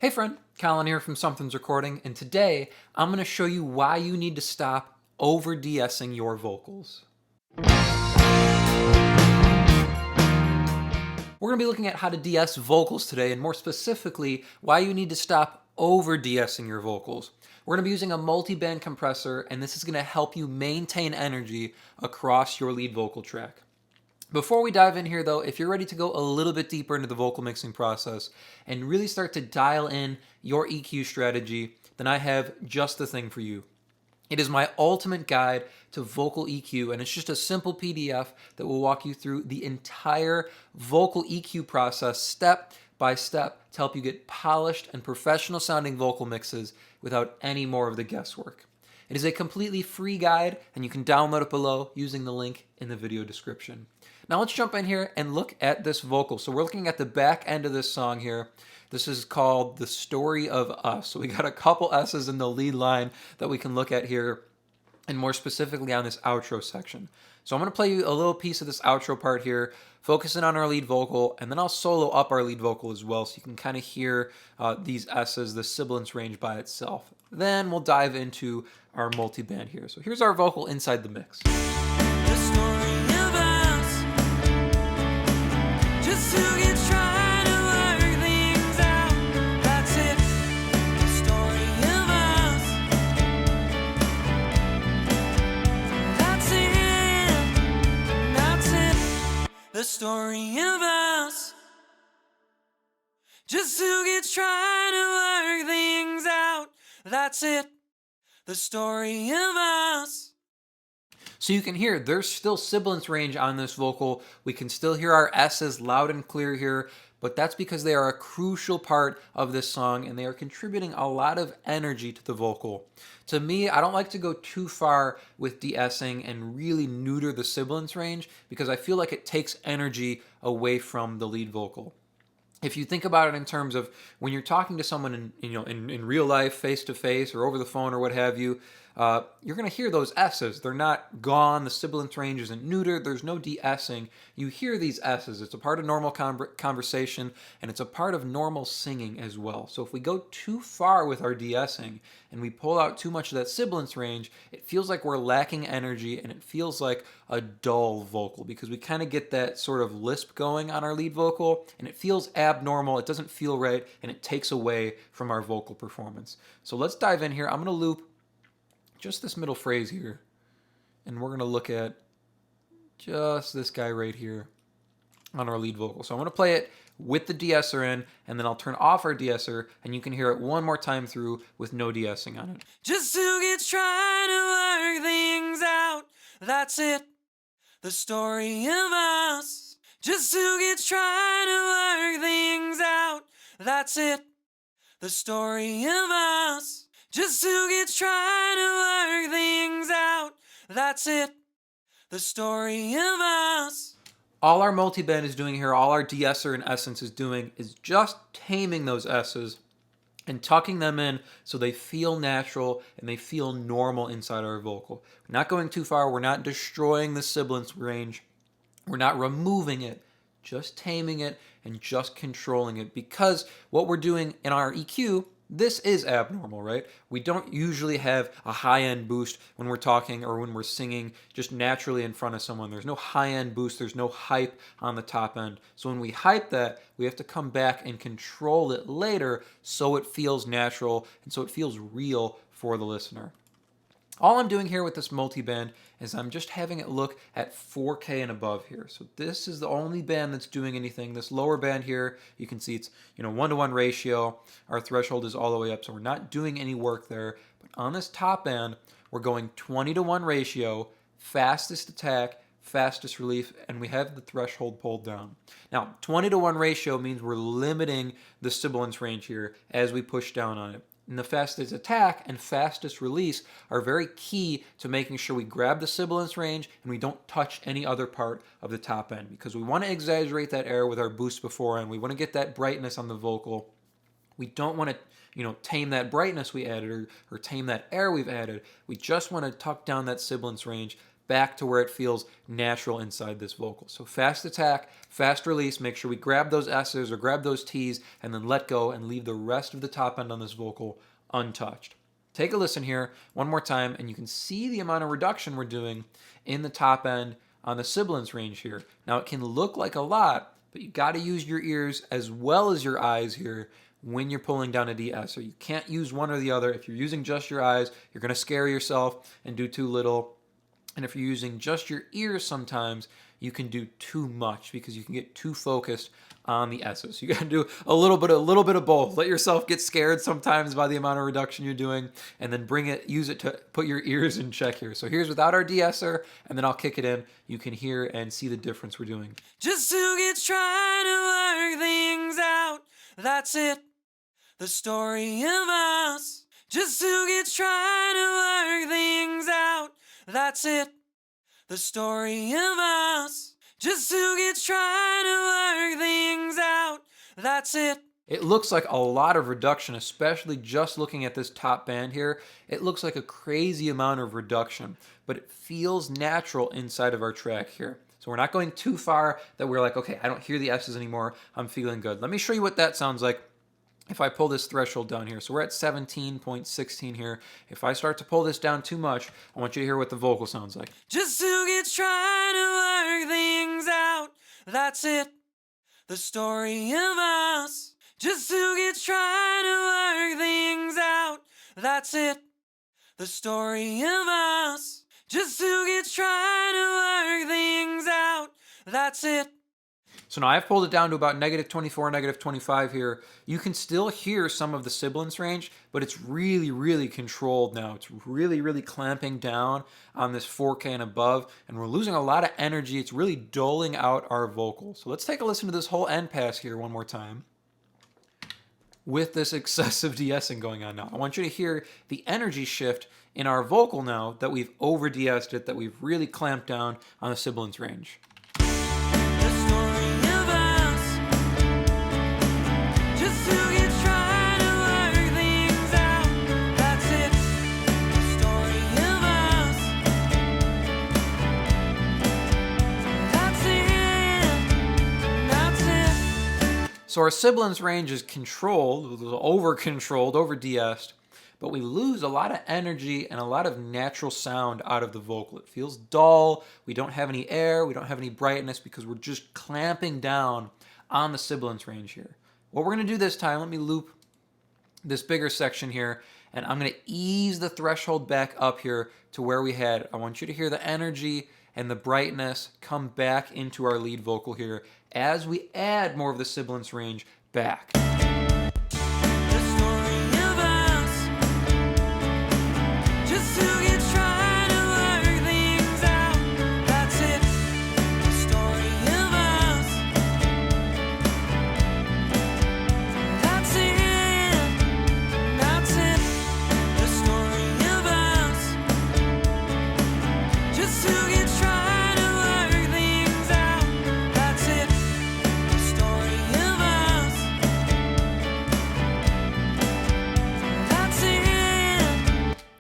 Hey friend, Colin here from Sumthins Recording, and today I'm going to show you why you need to stop over-deessing your vocals. We're going to be looking at how to de-ess vocals today, and more specifically, why you need to stop over-deessing your vocals. We're going to be using a multi-band compressor, and this is going to help you maintain energy across your lead vocal track. Before we dive in here though, if you're ready to go a little bit deeper into the vocal mixing process and really start to dial in your EQ strategy, then I have just the thing for you. It is my ultimate guide to vocal EQ, and it's just a simple PDF that will walk you through the entire vocal EQ process step by step to help you get polished and professional sounding vocal mixes without any more of the guesswork. It is a completely free guide, and you can download it below using the link in the video description. Now let's jump in here and look at this vocal. So we're looking at the back end of this song here. This is called The Story of Us. So we got a couple S's in the lead line that we can look at here, and more specifically on this outro section. So I'm going to play you a little piece of this outro part here, focusing on our lead vocal, and then I'll solo up our lead vocal as well so you can kind of hear these S's, the sibilance range by itself. Then we'll dive into our multi-band here. So here's our vocal inside the mix. The story of us, just to get trying to work things out. That's it. The story of us. That's it. That's it. The story of us, just to get trying to work things out. That's it. The story of us. So you can hear there's still sibilance range on this vocal. We can still hear our S's loud and clear here, but that's because they are a crucial part of this song and they are contributing a lot of energy to the vocal. To me, I don't like to go too far with de-essing and really neuter the sibilance range because I feel like it takes energy away from the lead vocal. If you think about it in terms of when you're talking to someone in real life, face to face, or over the phone, or what have you, you're going to hear those S's. They're not gone. The sibilance range isn't neutered. There's no de-essing. You hear these S's. It's a part of normal conversation, and it's a part of normal singing as well. So if we go too far with our de-essing and we pull out too much of that sibilance range, it feels like we're lacking energy, and it feels like a dull vocal because we kind of get that sort of lisp going on our lead vocal, and it feels abnormal. It doesn't feel right, and it takes away from our vocal performance. So let's dive in here. I'm going to loop just this middle phrase here, and we're going to look at just this guy right here on our lead vocal. So I'm going to play it with the de-esser in, and then I'll turn off our de-esser, and you can hear it one more time through with no de-essing on it. Just to get trying to work things out. That's it. The story of us. Just to get trying to work things out. That's it. The story of us. Just to get trying to work things out. That's it. The story of us. All our multiband is doing here, all our de-esser in essence is doing, is just taming those S's and tucking them in so they feel natural and they feel normal inside our vocal. We're not going too far. We're not destroying the sibilance range. We're not removing it, just taming it and just controlling it, because what we're doing in our EQ, this is abnormal, right? We don't usually have a high-end boost when we're talking or when we're singing just naturally in front of someone. There's no high-end boost. There's no hype on the top end. So when we hype that, we have to come back and control it later so it feels natural and so it feels real for the listener. All I'm doing here with this multiband is I'm just having it look at 4K and above here. So this is the only band that's doing anything. This lower band here, you can see it's 1-to-1 ratio. Our threshold is all the way up, so we're not doing any work there. But on this top band, we're going 20-to-1 ratio, fastest attack, fastest relief, and we have the threshold pulled down. Now, 20-to-1 ratio means we're limiting the sibilance range here as we push down on it. And the fastest attack and fastest release are very key to making sure we grab the sibilance range and we don't touch any other part of the top end, because we want to exaggerate that air with our boost before and we want to get that brightness on the vocal. We don't want to tame that brightness we added or tame that air we've added. We just want to tuck down that sibilance range, back to where it feels natural inside this vocal. So fast attack, fast release. Make sure we grab those S's or grab those T's and then let go and leave the rest of the top end on this vocal untouched. Take a listen here one more time and you can see the amount of reduction we're doing in the top end on the sibilance range here. Now it can look like a lot, but you got to use your ears as well as your eyes here when you're pulling down a deesser. You can't use one or the other. If you're using just your eyes, you're going to scare yourself and do too little. And if you're using just your ears sometimes, you can do too much because you can get too focused on the S's. You got to do a little bit of both. Let yourself get scared sometimes by the amount of reduction you're doing, and then use it to put your ears in check here. So here's without our deesser, and then I'll kick it in. You can hear and see the difference we're doing. Just two kids trying to work things out. That's it. The story of us. Just two kids trying to work things out. That's it. The story of us. Just two kids trying to work things out. That's it. It looks like a lot of reduction, especially just looking at this top band here. It looks like a crazy amount of reduction, but it feels natural inside of our track here. So we're not going too far that we're like, okay, I don't hear the S's anymore. I'm feeling good. Let me show you what that sounds like if I pull this threshold down here. So we're at 17.16 here. If I start to pull this down too much, I want you to hear what the vocal sounds like. Just two kids trying to work things out. That's it. The story of us. Just two kids trying to work things out. That's it. The story of us. Just two kids trying to work things out. That's it. So now I've pulled it down to about -24, -25 here. You can still hear some of the sibilance range, but it's really, really controlled now. It's really, really clamping down on this 4K and above, and we're losing a lot of energy. It's really doling out our vocal. So let's take a listen to this whole end pass here one more time with this excessive deessing going on now. I want you to hear the energy shift in our vocal now that we've over deessed it, that we've really clamped down on the sibilance range. So our sibilance range is controlled, over-controlled, over-deessed, but we lose a lot of energy and a lot of natural sound out of the vocal. It feels dull, we don't have any air, we don't have any brightness because we're just clamping down on the sibilance range here. What we're going to do this time, let me loop this bigger section here, and I'm going to ease the threshold back up here to where we had. I want you to hear the energy and the brightness come back into our lead vocal here as we add more of the sibilance range back.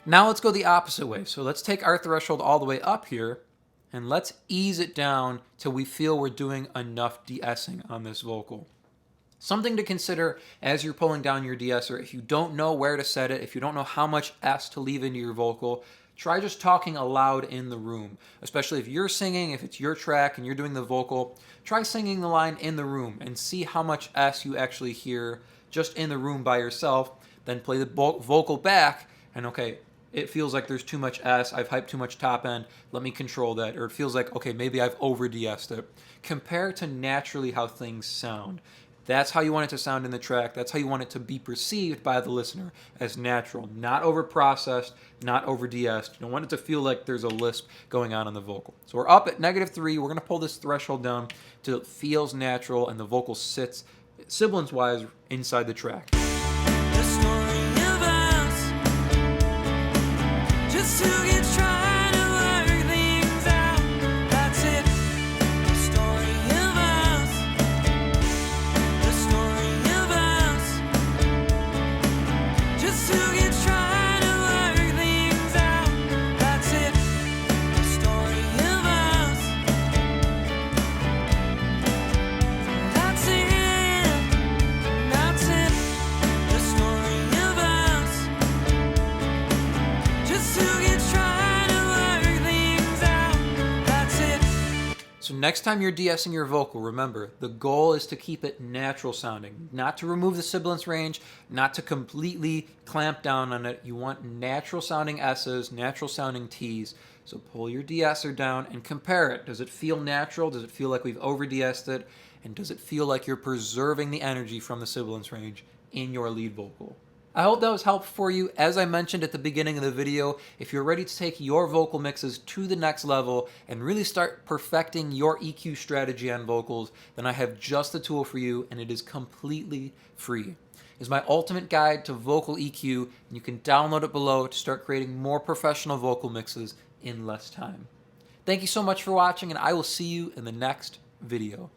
Now let's go the opposite way. So let's take our threshold all the way up here and let's ease it down till we feel we're doing enough deessing on this vocal. Something to consider as you're pulling down your deesser, if you don't know where to set it, if you don't know how much S to leave into your vocal, try just talking aloud in the room. Especially if you're singing, if it's your track and you're doing the vocal, try singing the line in the room and see how much S you actually hear just in the room by yourself. Then play the vocal back and okay, it feels like there's too much S, I've hyped too much top end, let me control that. Or it feels like, okay, maybe I've over deessed it. Compare to naturally how things sound. That's how you want it to sound in the track. That's how you want it to be perceived by the listener as natural, not over processed, not over deessed. You don't want it to feel like there's a lisp going on in the vocal. So we're up at -3. We're going to pull this threshold down till it feels natural and the vocal sits sibilance-wise inside the track. Just two kids trying to work things out. That's it. The story of us. The story of us. Just two kids trying to work things out. That's it. The story next time you're de-essing your vocal, remember, the goal is to keep it natural sounding, not to remove the sibilance range, not to completely clamp down on it. You want natural sounding S's, natural sounding T's. So pull your de-esser down and compare it. Does it feel natural? Does it feel like we've over de-essed it? And does it feel like you're preserving the energy from the sibilance range in your lead vocal? I hope that was helpful for you. As I mentioned at the beginning of the video, if you're ready to take your vocal mixes to the next level and really start perfecting your EQ strategy on vocals, then I have just the tool for you, and it is completely free. It's my ultimate guide to vocal EQ, and you can download it below to start creating more professional vocal mixes in less time. Thank you so much for watching, and I will see you in the next video.